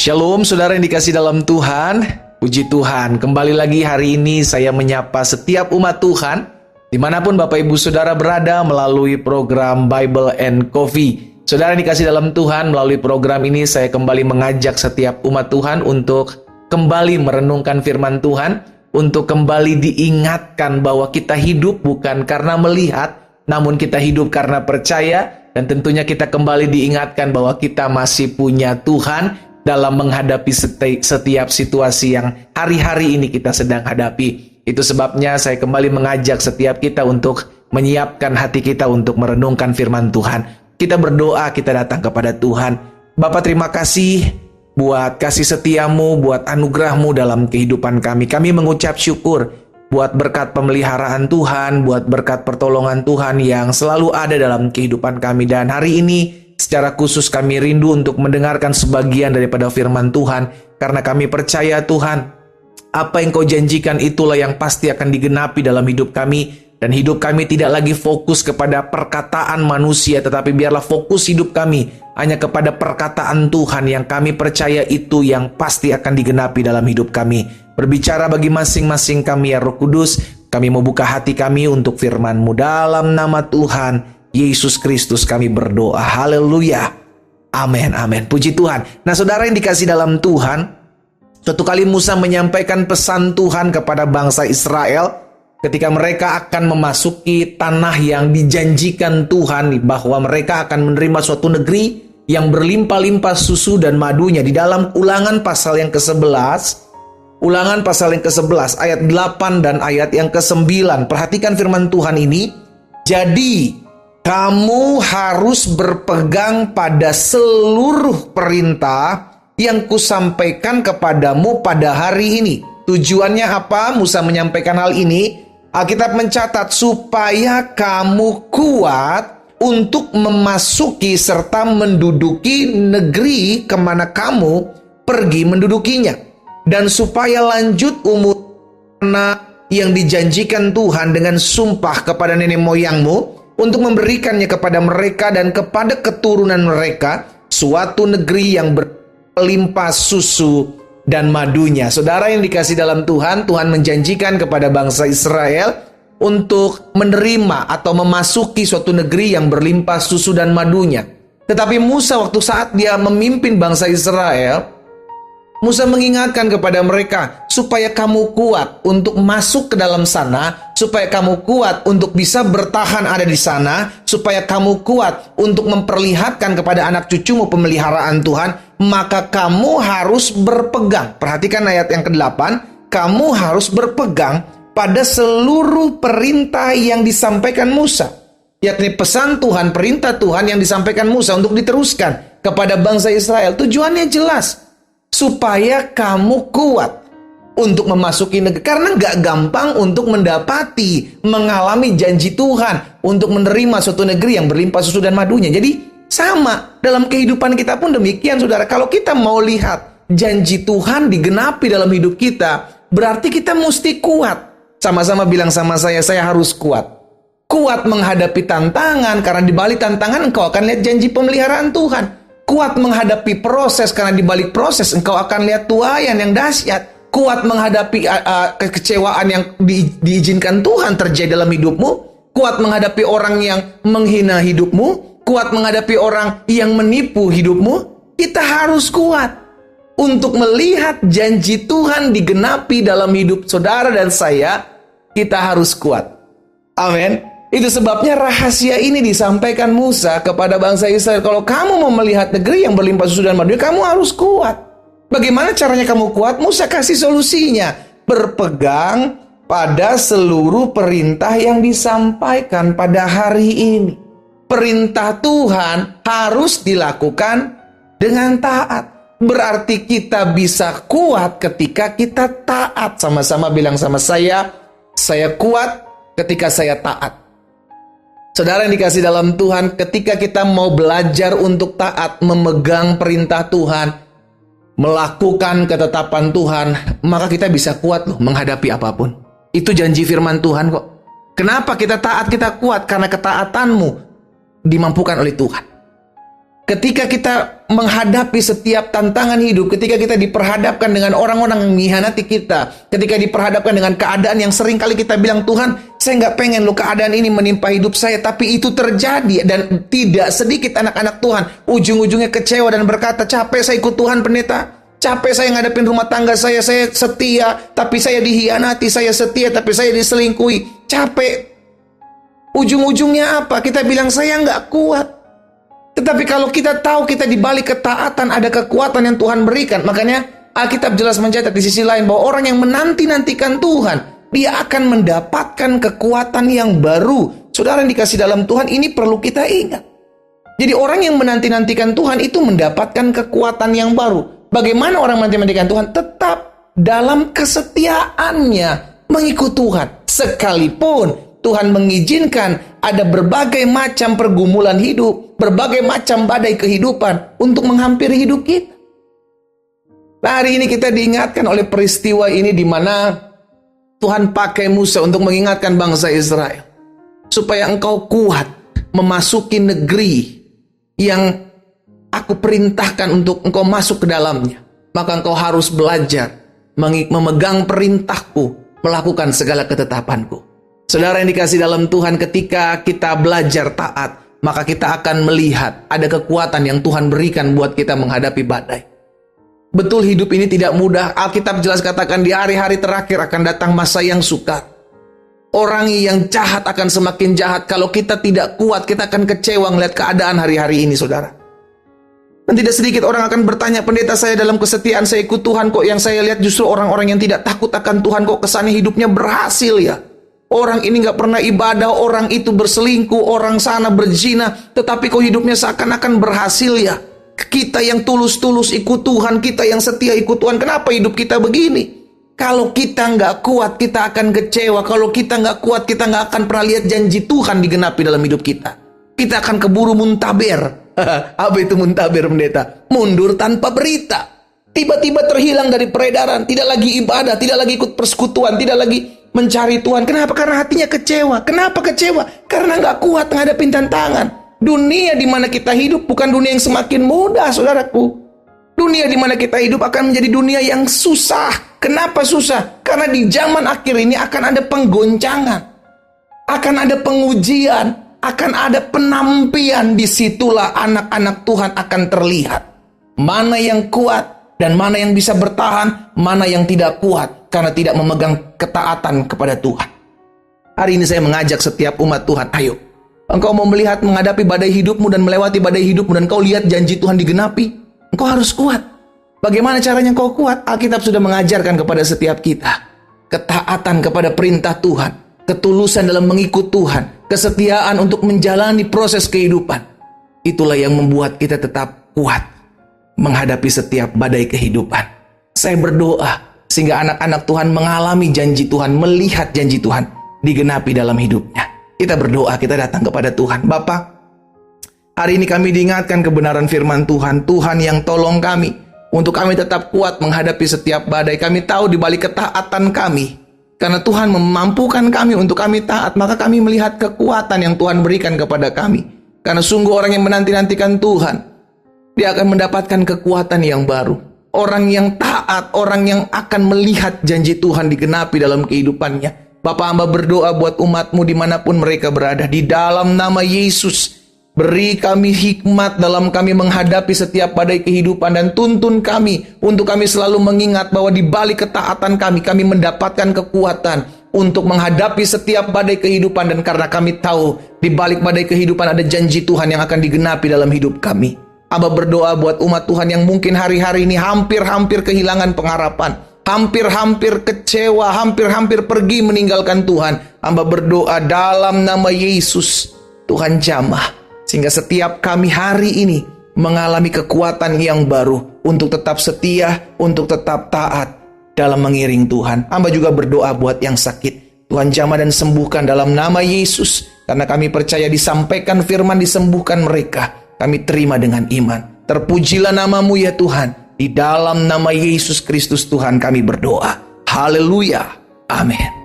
Shalom saudara yang dikasih dalam Tuhan. Puji Tuhan, kembali lagi hari ini saya menyapa setiap umat Tuhan dimanapun Bapak Ibu Saudara berada melalui program Bible and Coffee. Saudara yang dikasih dalam Tuhan, melalui program ini saya kembali mengajak setiap umat Tuhan untuk kembali merenungkan firman Tuhan, untuk kembali diingatkan bahwa kita hidup bukan karena melihat, namun kita hidup karena percaya. Dan tentunya kita kembali diingatkan bahwa kita masih punya Tuhan dalam menghadapi setiap situasi yang hari-hari ini kita sedang hadapi. Itu sebabnya saya kembali mengajak setiap kita untuk menyiapkan hati kita untuk merenungkan firman Tuhan. Kita berdoa, kita datang kepada Tuhan. Bapa, terima kasih buat kasih setiamu, buat anugerahmu dalam kehidupan kami. Kami mengucap syukur buat berkat pemeliharaan Tuhan, buat berkat pertolongan Tuhan yang selalu ada dalam kehidupan kami. Dan hari ini secara khusus kami rindu untuk mendengarkan sebagian daripada firman Tuhan, karena kami percaya Tuhan, apa yang Kau janjikan itulah yang pasti akan digenapi dalam hidup kami. Dan hidup kami tidak lagi fokus kepada perkataan manusia, tetapi biarlah fokus hidup kami hanya kepada perkataan Tuhan yang kami percaya itu yang pasti akan digenapi dalam hidup kami. Berbicara bagi masing-masing kami ya Roh Kudus, kami mau buka hati kami untuk firman-Mu. Dalam nama Tuhan Yesus Kristus kami berdoa. Haleluya. Amin, amin. Puji Tuhan. Nah saudara yang dikasih dalam Tuhan, suatu kali Musa menyampaikan pesan Tuhan kepada bangsa Israel ketika mereka akan memasuki tanah yang dijanjikan Tuhan, bahwa mereka akan menerima suatu negeri yang berlimpah-limpah susu dan madunya. Di dalam Ulangan pasal yang ke-11, Ulangan pasal yang ke-11 ayat 8 dan ayat yang ke-9. Perhatikan firman Tuhan ini. Jadi kamu harus berpegang pada seluruh perintah yang kusampaikan kepadamu pada hari ini. Tujuannya apa Musa menyampaikan hal ini? Alkitab mencatat supaya kamu kuat untuk memasuki serta menduduki negeri kemana kamu pergi mendudukinya. Dan supaya lanjut umur yang dijanjikan Tuhan dengan sumpah kepada nenek moyangmu, untuk memberikannya kepada mereka dan kepada keturunan mereka suatu negeri yang berlimpah susu dan madunya. Saudara yang dikasih dalam Tuhan, Tuhan menjanjikan kepada bangsa Israel untuk menerima atau memasuki suatu negeri yang berlimpah susu dan madunya. Tetapi Musa waktu saat dia memimpin bangsa Israel, Musa mengingatkan kepada mereka supaya kamu kuat untuk masuk ke dalam sana, supaya kamu kuat untuk bisa bertahan ada di sana, supaya kamu kuat untuk memperlihatkan kepada anak cucumu pemeliharaan Tuhan, maka kamu harus berpegang. Perhatikan ayat yang ke-8, kamu harus berpegang pada seluruh perintah yang disampaikan Musa. Yakni pesan Tuhan, perintah Tuhan yang disampaikan Musa untuk diteruskan kepada bangsa Israel. Tujuannya jelas, supaya kamu kuat untuk memasuki negeri. Karena gak gampang untuk mendapati, mengalami janji Tuhan untuk menerima suatu negeri yang berlimpah susu dan madunya. Jadi sama dalam kehidupan kita pun demikian saudara. Kalau kita mau lihat janji Tuhan digenapi dalam hidup kita, berarti kita mesti kuat. Sama-sama bilang sama saya harus kuat. Kuat menghadapi tantangan, karena di balik tantangan engkau akan lihat janji pemeliharaan Tuhan. Kuat menghadapi proses, karena di balik proses engkau akan lihat tuaian yang dahsyat. Kuat menghadapi kekecewaan yang diizinkan Tuhan terjadi dalam hidupmu. Kuat menghadapi orang yang menghina hidupmu. Kuat menghadapi orang yang menipu hidupmu. Kita harus kuat untuk melihat janji Tuhan digenapi dalam hidup saudara dan saya. Kita harus kuat. Amin. Itu sebabnya rahasia ini disampaikan Musa kepada bangsa Israel. Kalau kamu mau melihat negeri yang berlimpah susu dan madu, kamu harus kuat. Bagaimana caranya kamu kuat? Musa kasih solusinya. Berpegang pada seluruh perintah yang disampaikan pada hari ini. Perintah Tuhan harus dilakukan dengan taat. Berarti kita bisa kuat ketika kita taat. Sama-sama bilang sama saya kuat ketika saya taat. Saudara yang dikasih dalam Tuhan, ketika kita mau belajar untuk taat, memegang perintah Tuhan, melakukan ketetapan Tuhan, maka kita bisa kuat loh menghadapi apapun. Itu janji firman Tuhan kok. Kenapa kita taat, kita kuat? Karena ketaatanmu dimampukan oleh Tuhan. Ketika kita menghadapi setiap tantangan hidup, ketika kita diperhadapkan dengan orang-orang yang mengkhianati kita, ketika diperhadapkan dengan keadaan yang sering kali kita bilang, Tuhan, saya nggak pengen loh keadaan ini menimpa hidup saya, tapi itu terjadi. Dan tidak sedikit anak-anak Tuhan ujung-ujungnya kecewa dan berkata, capek saya ikut Tuhan pendeta, capek saya ngadepin rumah tangga saya setia, tapi saya dihianati, saya setia, tapi saya diselingkuhi, capek. Ujung-ujungnya apa? Kita bilang, saya nggak kuat. Tetapi kalau kita tahu kita di balik ketaatan ada kekuatan yang Tuhan berikan. Makanya Alkitab jelas mencatat di sisi lain bahwa orang yang menanti-nantikan Tuhan, dia akan mendapatkan kekuatan yang baru. Saudara yang dikasih dalam Tuhan, ini perlu kita ingat. Jadi orang yang menanti-nantikan Tuhan itu mendapatkan kekuatan yang baru. Bagaimana orang menanti-nantikan Tuhan? Tetap dalam kesetiaannya mengikut Tuhan. Sekalipun Tuhan mengizinkan ada berbagai macam pergumulan hidup, berbagai macam badai kehidupan untuk menghampiri hidup kita. Nah, hari ini kita diingatkan oleh peristiwa ini di mana Tuhan pakai Musa untuk mengingatkan bangsa Israel. Supaya engkau kuat memasuki negeri yang aku perintahkan untuk engkau masuk ke dalamnya. Maka engkau harus belajar memegang perintahku, melakukan segala ketetapanku. Saudara yang dikasih dalam Tuhan, ketika kita belajar taat, maka kita akan melihat ada kekuatan yang Tuhan berikan buat kita menghadapi badai. Betul, hidup ini tidak mudah. Alkitab jelas katakan di hari-hari terakhir akan datang masa yang sukar. Orang yang jahat akan semakin jahat. Kalau kita tidak kuat, kita akan kecewa melihat keadaan hari-hari ini, saudara. Dan tidak sedikit orang akan bertanya, pendeta, saya dalam kesetiaan, saya ikut Tuhan kok. Yang saya lihat justru orang-orang yang tidak takut akan Tuhan kok kesannya hidupnya berhasil ya. Orang ini gak pernah ibadah, orang itu berselingkuh, orang sana berzina, tetapi kok hidupnya seakan-akan berhasil ya. Kita yang tulus-tulus ikut Tuhan, kita yang setia ikut Tuhan, kenapa hidup kita begini? Kalau kita gak kuat, kita akan kecewa. Kalau kita gak kuat, kita gak akan pernah lihat janji Tuhan digenapi dalam hidup kita. Kita akan keburu muntaber. Apa itu muntaber, pendeta? Mundur tanpa berita. Tiba-tiba terhilang dari peredaran, tidak lagi ibadah, tidak lagi ikut persekutuan, tidak lagi mencari Tuhan. Kenapa? Karena hatinya kecewa. Kenapa kecewa? Karena nggak kuat ngadepin tantangan. Dunia di mana kita hidup bukan dunia yang semakin mudah, saudaraku. Dunia di mana kita hidup akan menjadi dunia yang susah. Kenapa susah? Karena di zaman akhir ini akan ada penggoncangan, akan ada pengujian, akan ada penampian. Disitulah anak-anak Tuhan akan terlihat mana yang kuat dan mana yang bisa bertahan, mana yang tidak kuat karena tidak memegang ketaatan kepada Tuhan. Hari ini saya mengajak setiap umat Tuhan, ayo, engkau mau melihat menghadapi badai hidupmu dan melewati badai hidupmu dan kau lihat janji Tuhan digenapi, engkau harus kuat. Bagaimana caranya engkau kuat? Alkitab sudah mengajarkan kepada setiap kita. Ketaatan kepada perintah Tuhan, ketulusan dalam mengikut Tuhan, kesetiaan untuk menjalani proses kehidupan. Itulah yang membuat kita tetap kuat menghadapi setiap badai kehidupan. Saya berdoa sehingga anak-anak Tuhan mengalami janji Tuhan, melihat janji Tuhan digenapi dalam hidupnya. Kita berdoa, kita datang kepada Tuhan. Bapa, hari ini kami diingatkan kebenaran firman Tuhan. Tuhan yang tolong kami untuk kami tetap kuat menghadapi setiap badai. Kami tahu di balik ketaatan kami, karena Tuhan memampukan kami untuk kami taat, maka kami melihat kekuatan yang Tuhan berikan kepada kami. Karena sungguh orang yang menanti-nantikan Tuhan, dia akan mendapatkan kekuatan yang baru. Orang yang taat, orang yang akan melihat janji Tuhan digenapi dalam kehidupannya. Bapa, hamba berdoa buat umatmu dimanapun mereka berada. Di dalam nama Yesus, beri kami hikmat dalam kami menghadapi setiap badai kehidupan. Dan tuntun kami untuk kami selalu mengingat bahwa di balik ketaatan kami mendapatkan kekuatan untuk menghadapi setiap badai kehidupan. Dan karena kami tahu di balik badai kehidupan ada janji Tuhan yang akan digenapi dalam hidup kami. Hamba berdoa buat umat Tuhan yang mungkin hari-hari ini hampir-hampir kehilangan pengharapan, hampir-hampir kecewa, hampir-hampir pergi meninggalkan Tuhan. Hamba berdoa dalam nama Yesus, Tuhan jamah, sehingga setiap kami hari ini mengalami kekuatan yang baru untuk tetap setia, untuk tetap taat dalam mengiring Tuhan. Hamba juga berdoa buat yang sakit, Tuhan jamah dan sembuhkan dalam nama Yesus. Karena kami percaya disampaikan firman, disembuhkan mereka. Kami terima dengan iman. Terpujilah namamu ya Tuhan. Di dalam nama Yesus Kristus Tuhan kami berdoa. Haleluya. Amin.